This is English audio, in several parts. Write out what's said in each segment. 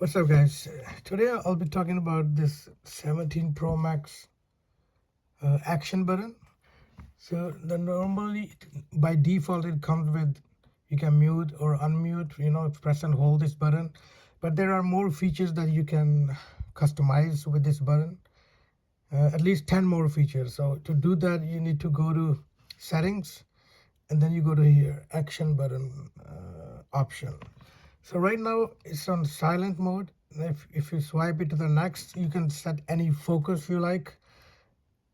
What's up, guys? Today I'll be talking about this 17 Pro Max action button. So the normally by default it comes with you can mute or unmute, press and hold this button. But there are more features that you can customize with this button. At least 10 more features. So to do that, you need to go to settings and then you go to here action button option. So right now it's on silent mode. If you swipe it to the next, you can set any focus you like.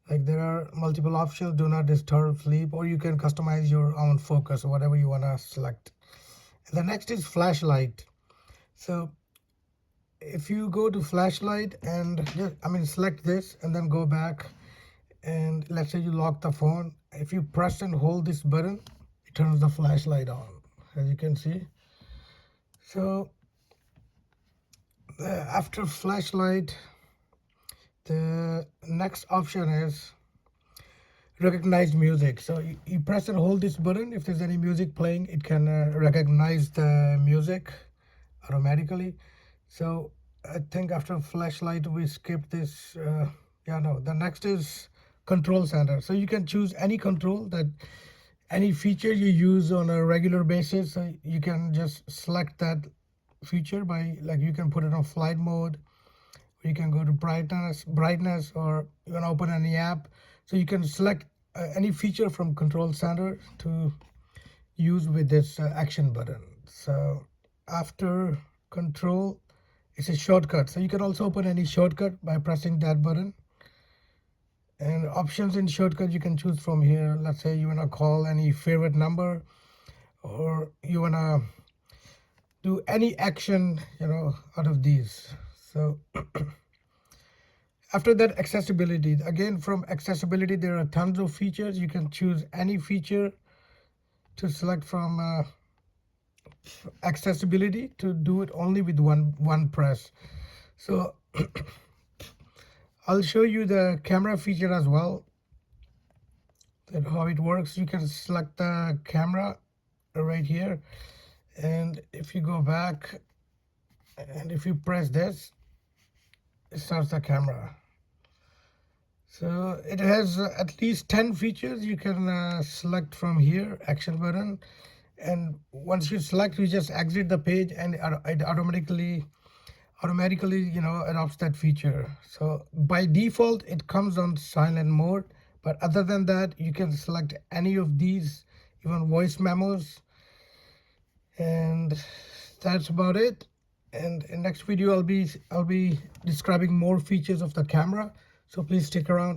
Like there are multiple options: do not disturb, sleep, or you can customize your own focus or whatever you want to select. And the next is flashlight. So if you go to flashlight and select this and then go back, and let's say you lock the phone, if you press and hold this button, it turns the flashlight on, as you can see. So after flashlight, the next option is recognize music. So you press and hold this button. If there's any music playing, it can recognize the music automatically. So I think after flashlight we skip this. Yeah, no, the next is control center. So you can choose any control that any feature you use on a regular basis. So you can just select that feature by, like, you can put it on flight mode, or you can go to brightness, or you can open any app. So you can select any feature from control center to use with this action button. So after control, it's a shortcut. So you can also open any shortcut by pressing that button. And options in shortcut you can choose from here. Let's say you want to call any favorite number, or you want to do any action, out of these. So after that, accessibility. Again, from accessibility, there are tons of features. You can choose any feature to select from accessibility to do it only with one press. So I'll show you the camera feature as well, that how it works. You can select the camera right here, and if you go back and if you press this, it starts the camera. So it has at least 10 features you can select from here, action button. And once you select, you just exit the page, and it automatically adopts that feature. So by default it comes on silent mode, but other than that you can select any of these, even voice memos. And that's about it. And in next video I'll be describing more features of the camera, so please stick around.